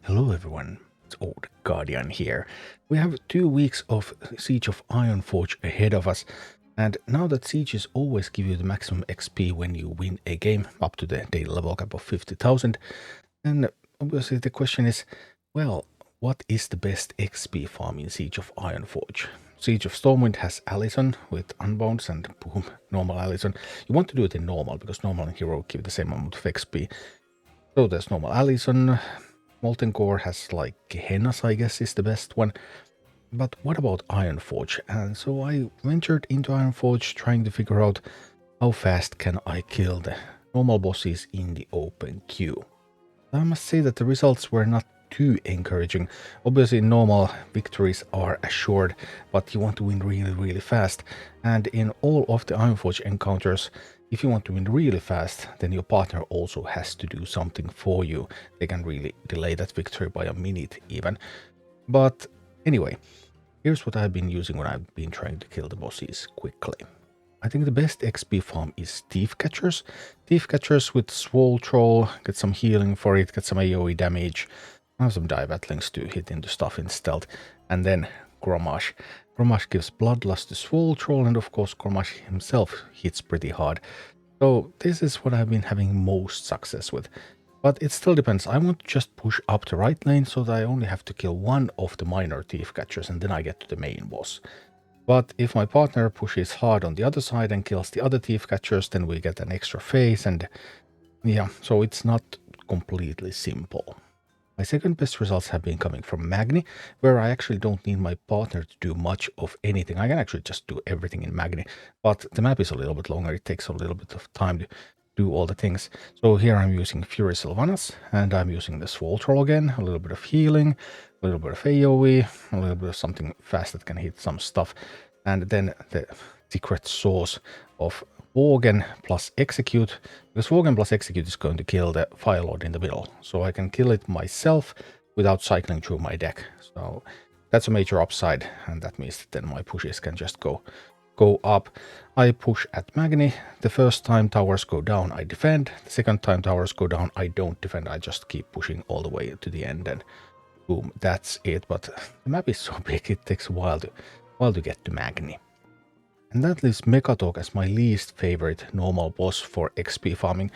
Hello everyone, it's Old Guardian here. We have 2 weeks of Siege of Ironforge ahead of us, and now that sieges always give you the maximum XP when you win a game, up to the daily level cap of 50,000, and obviously the question is, well, what is the best XP farm in Siege of Ironforge? Siege of Stormwind has Allison with Unbounds and boom, normal Allison. You want to do it in normal, because normal and hero give the same amount of XP. So there's normal Allison. Molten Core has like Gehennas, I guess, is the best one. But what about Ironforge? And so I ventured into Ironforge trying to figure out how fast can I kill the normal bosses in the open queue. I must say that the results were not too encouraging. Obviously normal victories are assured, but you want to win really fast. And in all of the Ironforge encounters, if you want to win really fast, then your partner also has to do something for you. They can really delay that victory by a minute even. But anyway, here's what I've been using when I've been trying to kill the bosses quickly. I think the best XP farm is Thiefcatchers. Thiefcatchers with Swole Troll, get some healing for it, get some AoE damage, have some die battlings to hit into stuff in stealth, and then Gromash. Gromash gives Bloodlust to Swole Troll, and of course Gromash himself hits pretty hard. So this is what I've been having most success with. But it still depends. I want to just push up the right lane so that I only have to kill one of the minor Thiefcatchers and then I get to the main boss. But if my partner pushes hard on the other side and kills the other Thiefcatchers, then we get an extra phase, and yeah, so it's not completely simple. My second best results have been coming from Magni, where I actually don't need my partner to do much of anything. I can actually just do everything in Magni, but the map is a little bit longer. It takes a little bit of time to do all the things. So here I'm using Fury Sylvanas, and I'm using the Swole Troll again, a little bit of healing, a little bit of AoE, a little bit of something fast that can hit some stuff, and then the secret source of Worgen plus Execute, because Worgen plus Execute is going to kill the Fire Lord in the middle, so I can kill it myself without cycling through my deck. So that's a major upside, and that means that then my pushes can just go up. I push at Magni. The first time towers go down, I defend. The second time towers go down, I don't defend. I just keep pushing all the way to the end, and boom, that's it. But the map is so big, it takes a while to get to Magni. And that leaves Mekkatorque as my least favorite normal boss for XP farming.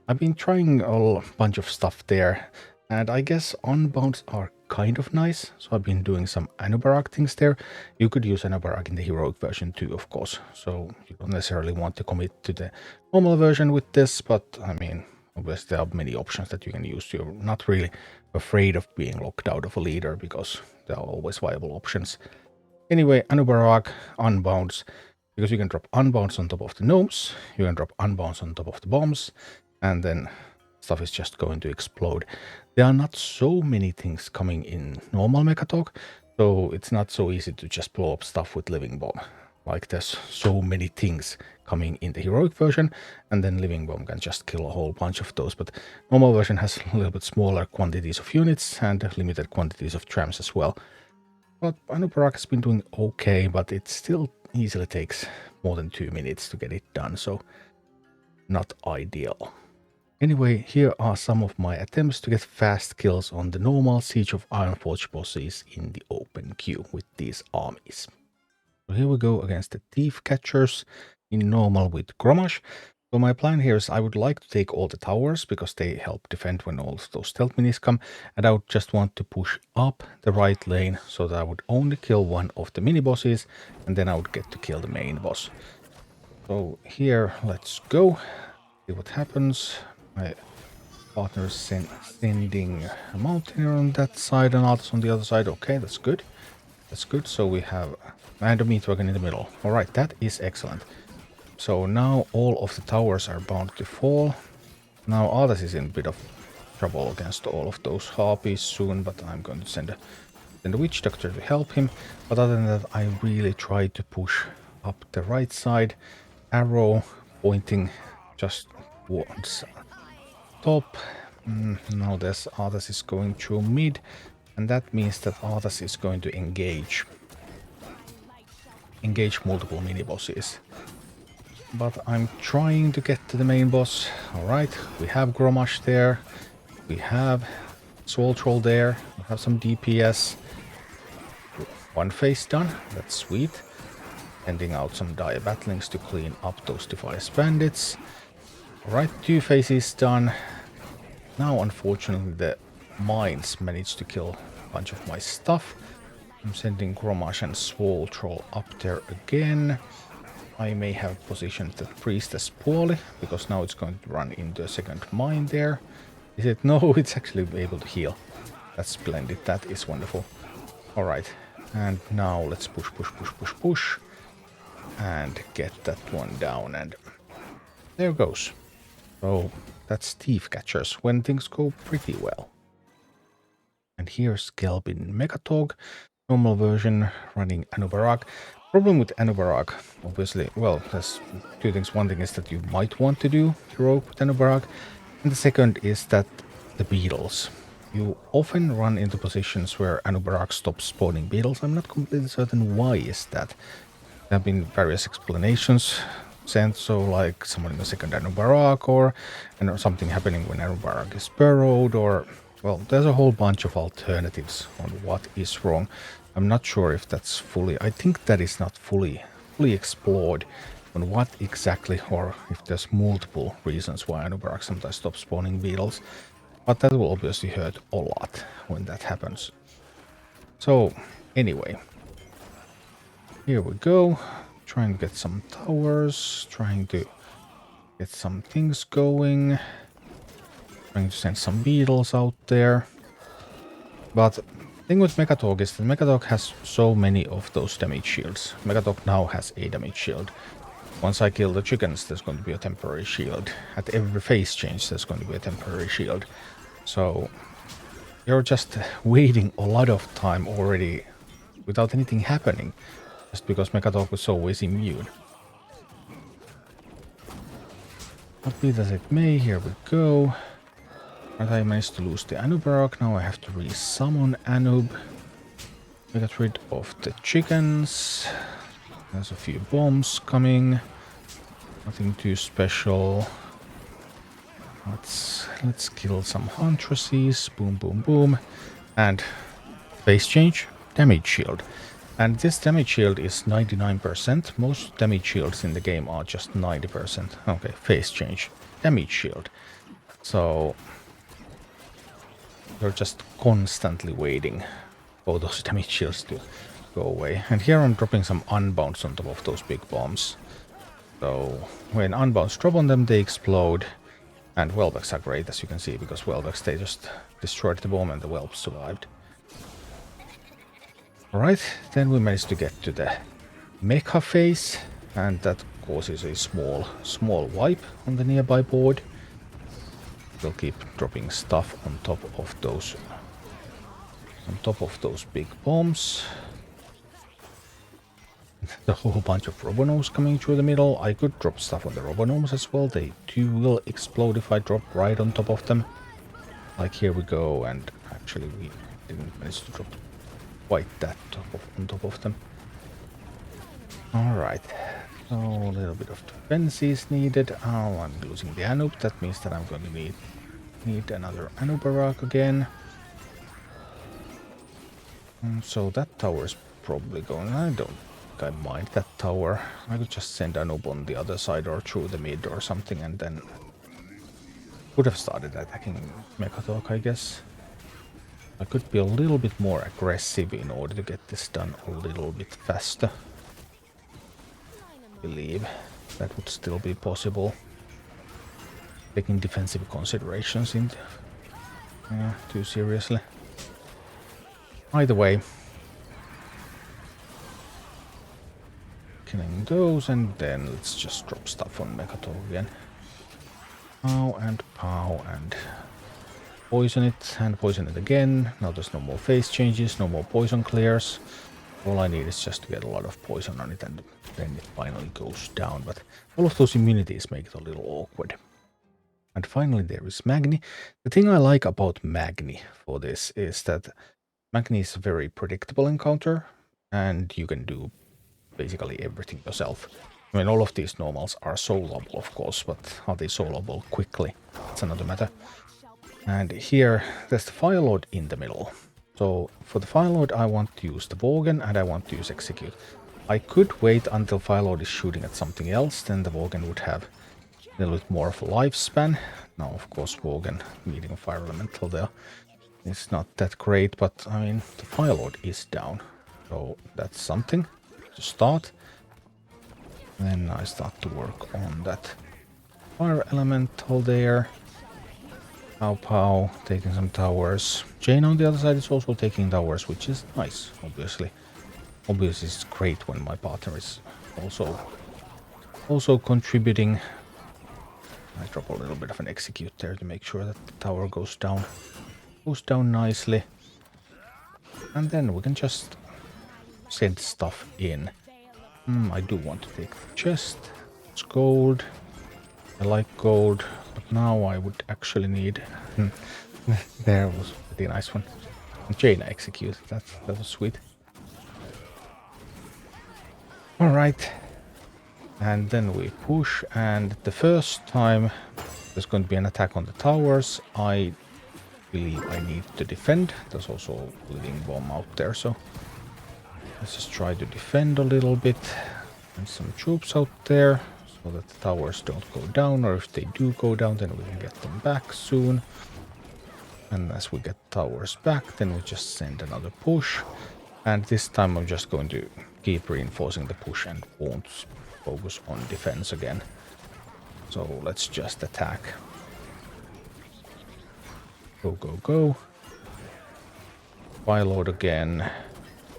I've been trying a bunch of stuff there, and I guess Unbounds are kind of nice, so I've been doing some Anub'arak things there. You could use Anub'arak in the heroic version too, of course, so you don't necessarily want to commit to the normal version with this, but I mean, obviously there are many options that you can use. You're not really afraid of being locked out of a leader, because there are always viable options. Anyway, Anub'arak, Unbounds, because you can drop Unbounds on top of the gnomes, you can drop Unbounds on top of the bombs, and then stuff is just going to explode. There are not so many things coming in normal Mekkatorque, so it's not so easy to just blow up stuff with Living Bomb. Like there's so many things coming in the heroic version, and then Living Bomb can just kill a whole bunch of those, but normal version has a little bit smaller quantities of units and limited quantities of trams as well. But Anub'arak has been doing okay, but it still easily takes more than 2 minutes to get it done, so not ideal. Anyway, here are some of my attempts to get fast kills on the normal Siege of Ironforge bosses in the open queue with these armies. So here we go against the Thiefcatchers in normal with Gromash. So my plan here is I would like to take all the towers, because they help defend when all those stealth minis come, and I would just want to push up the right lane so that I would only kill one of the mini bosses, and then I would get to kill the main boss. So here, let's go, see what happens. My partner is sending a mountaineer on that side and others on the other side. Okay, that's good. That's good. So we have and a meat wagon in the middle. All right, that is excellent. So now all of the towers are bound to fall. Now Arthas is in a bit of trouble against all of those harpies soon, but I'm going to send a witch doctor to help him. But other than that, I really try to push up the right side. Arrow pointing just towards top. Now this Arthas is going through mid, and that means that Arthas is going to engage multiple mini bosses. But I'm trying to get to the main boss. Alright, we have Gromash there. We have Soul Troll there. We'll have some DPS. One phase done. That's sweet. Sending out some dire battlings to clean up those Defiance bandits. Alright, 2 phases done. Now, unfortunately, the mines managed to kill a bunch of my stuff. I'm sending Gromash and Soul Troll up there again. I may have positioned the Priestess poorly, because now it's going to run into a second mine there. Is it? No, it's actually able to heal. That's splendid. That is wonderful. Alright, and now let's push, push, push, push, push. And get that one down, and there goes. So that's Thiefcatchers when things go pretty well. And here's Gelbin Mekkatorque, normal version, running Anub'arak. Problem with Anub'arak, obviously, well, there's 2 things. One thing is that you might want to do heroic with Anub'arak, and the second is that the beetles. You often run into positions where Anub'arak stops spawning beetles. I'm not completely certain why is that. There have been various explanations sent, so like summoning a second Anub'arak, or something happening when Anub'arak is burrowed, or, well, there's a whole bunch of alternatives on what is wrong. I'm not sure if that's fully, I think that is not fully explored on what exactly, or if there's multiple reasons why Anub'arak sometimes stops spawning beetles, but that will obviously hurt a lot when that happens. So, anyway. Here we go, trying to get some towers, trying to get some things going, trying to send some beetles out there. But the thing with Mekkatorque is that Mekkatorque has so many of those damage shields. Mekkatorque now has a damage shield. Once I kill the chickens, there's going to be a temporary shield. At every phase change, there's going to be a temporary shield. So you're just waiting a lot of time already without anything happening. Just because Mekkatorque was always immune. But be that it may, here we go. And I managed to lose the Anub'arak. Now I have to re-summon Anub. We got rid of the chickens. There's a few bombs coming. Nothing too special. Let's kill some huntresses. Boom, boom, boom. And phase change, damage shield. And this damage shield is 99%. Most damage shields in the game are just 90%. Okay, phase change. Damage shield. So you're just constantly waiting for those damage shields to go away. And here I'm dropping some unbounds on top of those big bombs. So when unbounds drop on them, they explode. And whelps are great, as you can see, because whelps, they just destroyed the bomb and the whelps survived. Alright, then we managed to get to the mecha phase, and that causes a small wipe on the nearby board. We'll keep dropping stuff on top of those big bombs. The whole bunch of Robognomes coming through the middle. I could drop stuff on the Robognomes as well. They too will explode if I drop right on top of them. Like here we go, and actually we didn't manage to drop quite that on top of them. Alright, so a little bit of defense is needed. Oh, I'm losing the Anub. That means that I'm going to need another Anub'arak again. So that tower is probably going. I don't think I mind that tower. I could just send Anub on the other side or through the mid or something, and then would have started attacking Mekkatorque, I guess. I could be a little bit more aggressive in order to get this done a little bit faster. I believe that would still be possible. Taking defensive considerations into too seriously. Either way. Killing those, and then let's just drop stuff on Mekkatorque again. Pow and pow and poison it and poison it again. Now there's no more phase changes, no more poison clears. All I need is just to get a lot of poison on it, and then it finally goes down. But all of those immunities make it a little awkward. And finally there is Magni. The thing I like about Magni for this is that Magni is a very predictable encounter, and you can do basically everything yourself. I mean, all of these normals are soloable, of course, but are they soloable quickly? That's another matter. And here, there's the Firelord in the middle. So for the Firelord, I want to use the Worgen and I want to use Execute. I could wait until Firelord is shooting at something else, then the Worgen would have a little bit more of a lifespan. Now, of course, Worgen meeting a Fire Elemental there is not that great, but I mean, the Firelord is down. So that's something to start. Then I start to work on that Fire Elemental there. Pow Pow, taking some towers. Jane on the other side is also taking towers, which is nice, obviously. Obviously it's great when my partner is also contributing. I drop a little bit of an execute there to make sure that the tower goes down nicely. And then we can just send stuff in. I do want to take the chest. It's gold. I like gold, but now I would actually need... There was a pretty nice one. Jaina execute. That was sweet. Alright. And then we push, and the first time there's going to be an attack on the towers. I believe I need to defend. There's also a living bomb out there, so let's just try to defend a little bit. And some troops out there, so that the towers don't go down, or if they do go down, then we can get them back soon. And as we get towers back, then we just send another push. And this time I'm just going to keep reinforcing the push and won't focus on defense again. So let's just attack. Go, go, go. Firelord again.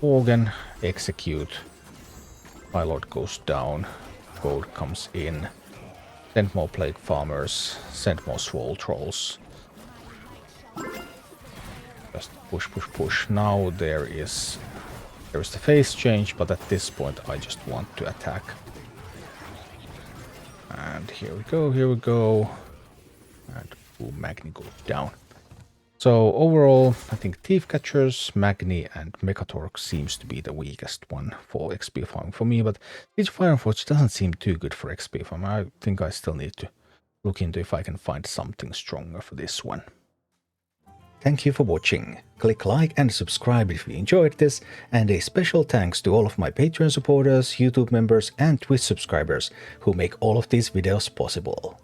Organ, execute. Firelord goes down. Gold comes in. Send more plague farmers. Send more swole trolls. Just push, push, push. Now there is the phase change, but at this point I just want to attack. And here we go, here we go. And boom, Magni goes down. So overall, I think Thiefcatchers, Magni, and Mekkatorque seems to be the weakest one for XP farming for me, but Siege of Ironforge doesn't seem too good for XP farming. I think I still need to look into if I can find something stronger for this one. Thank you for watching. Click like and subscribe if you enjoyed this, and a special thanks to all of my Patreon supporters, YouTube members, and Twitch subscribers who make all of these videos possible.